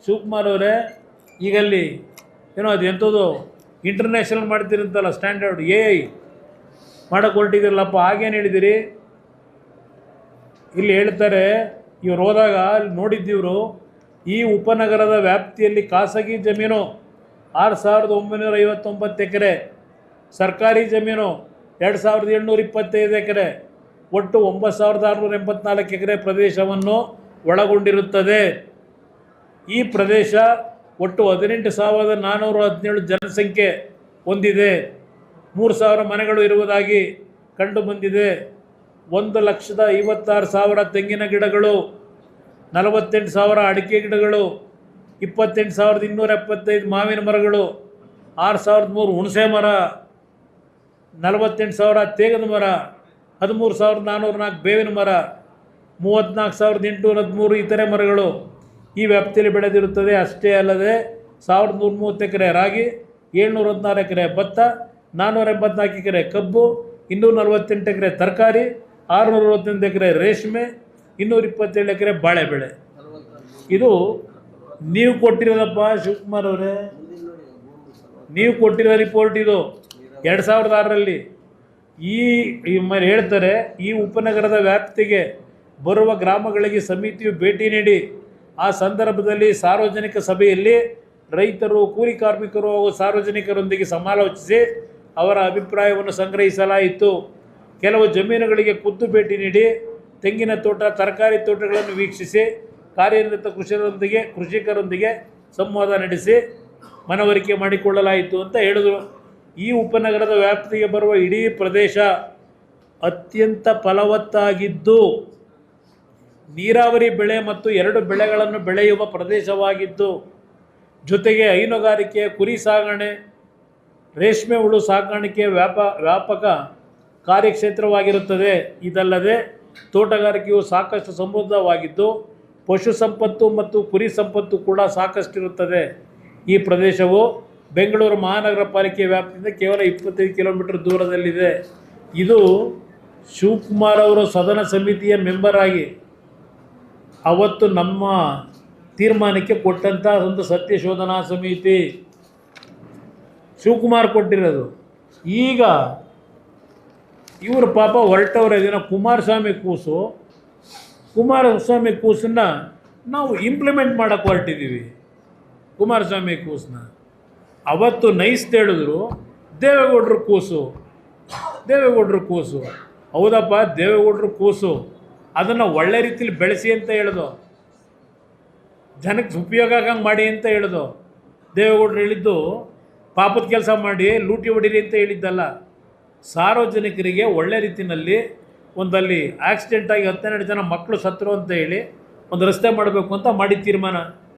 ಶಿವಕುಮಾರ್ ಅವರೇ, ಈಗಲ್ಲಿ ಏನೋ ಅದು ಎಂಥದ್ದು ಇಂಟರ್ನ್ಯಾಷನಲ್ ಮಾಡ್ತಿರಂತಲ್ಲ ಸ್ಟ್ಯಾಂಡರ್ಡ್ AI ಮಾಡೋಕ್ಕೆ ಹೊರಟಿದ್ದೀರಲ್ಲಪ್ಪ, ಹಾಗೇನು ಹೇಳಿದಿರಿ? ಇಲ್ಲಿ ಹೇಳ್ತಾರೆ, ಇವ್ರು ಹೋದಾಗ ಅಲ್ಲಿ ನೋಡಿದ್ದೀವರು, ಈ ಉಪನಗರದ ವ್ಯಾಪ್ತಿಯಲ್ಲಿ ಖಾಸಗಿ ಜಮೀನು 6,959 ಎಕರೆ, ಸರ್ಕಾರಿ ಜಮೀನು 2,725 ಎಕರೆ, ಒಟ್ಟು 9,684 ಎಕರೆ ಪ್ರದೇಶವನ್ನು ಒಳಗೊಂಡಿರುತ್ತದೆ. ಈ ಪ್ರದೇಶ ಒಟ್ಟು 18,417 ಜನಸಂಖ್ಯೆ ಹೊಂದಿದೆ. 3,000 ಮನೆಗಳು ಇರುವುದಾಗಿ ಕಂಡು ಬಂದಿದೆ. 1,56,000 ತೆಂಗಿನ ಗಿಡಗಳು, 48,000 ಅಡಿಕೆ ಗಿಡಗಳು, 28,275 ಮಾವಿನ ಮರಗಳು, 6,003 ಹುಣಸೆ ಮರ, 48,000 ತೇಗದ ಮರ, 13,404 ಬೇವಿನ ಮರ, 34,813 ಇತರೆ ಮರಗಳು ಈ ವ್ಯಾಪ್ತಿಯಲ್ಲಿ ಬೆಳೆದಿರುತ್ತದೆ. ಅಷ್ಟೇ ಅಲ್ಲದೆ 1,130 ಎಕರೆ ರಾಗಿ, 716 ಎಕರೆ ಭತ್ತ, 484 ಎಕರೆ ಕಬ್ಬು, 248 ಎಕರೆ ತರಕಾರಿ, 661 ಎಕರೆ ರೇಷ್ಮೆ, 227 ಎಕರೆ ಬಾಳೆ ಬೆಳೆ. ಇದು ನೀವು ಕೊಟ್ಟಿರೋದಪ್ಪ ಶಿವಕುಮಾರ್ ಅವರೇ, ನೀವು ಕೊಟ್ಟಿರೋ ರಿಪೋರ್ಟ್ ಇದು 2006ರಲ್ಲಿ. ಈ ಹೇಳ್ತಾರೆ, ಈ ಉಪನಗರದ ವ್ಯಾಪ್ತಿಗೆ ಬರುವ ಗ್ರಾಮಗಳಿಗೆ ಸಮಿತಿಯು ಭೇಟಿ ನೀಡಿ ಆ ಸಂದರ್ಭದಲ್ಲಿ ಸಾರ್ವಜನಿಕ ಸಭೆಯಲ್ಲಿ ರೈತರು, ಕೂಲಿ ಕಾರ್ಮಿಕರು ಹಾಗೂ ಸಾರ್ವಜನಿಕರೊಂದಿಗೆ ಸಮಾಲೋಚಿಸಿ ಅವರ ಅಭಿಪ್ರಾಯವನ್ನು ಸಂಗ್ರಹಿಸಲಾಯಿತು. ಕೆಲವು ಜಮೀನುಗಳಿಗೆ ಖುದ್ದು ಭೇಟಿ ನೀಡಿ ತೆಂಗಿನ ತೋಟ, ತರಕಾರಿ ತೋಟಗಳನ್ನು ವೀಕ್ಷಿಸಿ ಕಾರ್ಯನಿರತ ಕೃಷಿಕರೊಂದಿಗೆ ಸಂವಾದ ನಡೆಸಿ ಮನವರಿಕೆ ಮಾಡಿಕೊಳ್ಳಲಾಯಿತು ಅಂತ ಹೇಳಿದರು. ಈ ಉಪನಗರದ ವ್ಯಾಪ್ತಿಗೆ ಬರುವ ಇಡೀ ಪ್ರದೇಶ ಅತ್ಯಂತ ಫಲವತ್ತಾಗಿದ್ದು, ನೀರಾವರಿ ಬೆಳೆ ಮತ್ತು 2 ಬೆಳೆಗಳನ್ನು ಬೆಳೆಯುವ ಪ್ರದೇಶವಾಗಿದ್ದು, ಜೊತೆಗೆ ಹೈನುಗಾರಿಕೆ, ಕುರಿ ಸಾಗಣೆ, ರೇಷ್ಮೆ ಹುಳು ಸಾಕಾಣಿಕೆ ವ್ಯಾಪಕ ಕಾರ್ಯಕ್ಷೇತ್ರವಾಗಿರುತ್ತದೆ. ಇದಲ್ಲದೆ ತೋಟಗಾರಿಕೆಯು ಸಾಕಷ್ಟು ಸಮೃದ್ಧವಾಗಿದ್ದು, ಪಶು ಸಂಪತ್ತು ಮತ್ತು ಕುರಿ ಸಂಪತ್ತು ಕೂಡ ಸಾಕಷ್ಟಿರುತ್ತದೆ. ಈ ಪ್ರದೇಶವು ಬೆಂಗಳೂರು ಮಹಾನಗರ ಪಾಲಿಕೆ ವ್ಯಾಪ್ತಿಯಿಂದ ಕೇವಲ 25 ಕಿಲೋಮೀಟರ್ ದೂರದಲ್ಲಿದೆ. ಇದು ಶಿವಕುಮಾರ್ ಅವರು ಸದನ ಸಮಿತಿಯ ಮೆಂಬರ್ ಆಗಿ ಅವತ್ತು ನಮ್ಮ ತೀರ್ಮಾನಕ್ಕೆ ಕೊಟ್ಟಂಥ ಒಂದು ಸತ್ಯಶೋಧನಾ ಸಮಿತಿ ಶಿವಕುಮಾರ್ ಕೊಟ್ಟಿರೋದು. ಈಗ ಇವರು ಪಾಪ ಹೊರಟವ್ರೆ, ದಿನ ಕುಮಾರಸ್ವಾಮಿ ಕೂಸನ್ನು ನಾವು ಇಂಪ್ಲಿಮೆಂಟ್ ಮಾಡೋಕ್ಕೆ ಹೊರಟಿದ್ದೀವಿ. ಕುಮಾರಸ್ವಾಮಿ ಕೂಸನ್ನ ಅವತ್ತು ನೈಸ್ ಹೇಳಿದ್ರು, ದೇವೇಗೌಡರು ಕೂಸು. ಹೌದಪ್ಪ, ದೇವೇಗೌಡರು ಕೂಸು, ಅದನ್ನು ಒಳ್ಳೆ ರೀತಿಲಿ ಬೆಳೆಸಿ ಅಂತ ಹೇಳ್ದು, ಜನಕ್ಕೆ ಉಪಯೋಗ ಆಗಂಗೆ ಮಾಡಿ ಅಂತ ಹೇಳ್ದು. ದೇವೇಗೌಡರು ಹೇಳಿದ್ದು ಪಾಪದ ಕೆಲಸ ಮಾಡಿ ಲೂಟಿ ಹೊಡೀರಿ ಅಂತ ಹೇಳಿದ್ದಲ್ಲ, ಸಾರ್ವಜನಿಕರಿಗೆ ಒಳ್ಳೆ ರೀತಿಯಲ್ಲಿ ಒಂದಲ್ಲಿ ಆಕ್ಸಿಡೆಂಟಾಗಿ 12 ಜನ ಮಕ್ಕಳು ಸತ್ತರು ಅಂತ ಹೇಳಿ ಒಂದು ರಸ್ತೆ ಮಾಡಬೇಕು ಅಂತ ಮಾಡಿದ ತೀರ್ಮಾನ.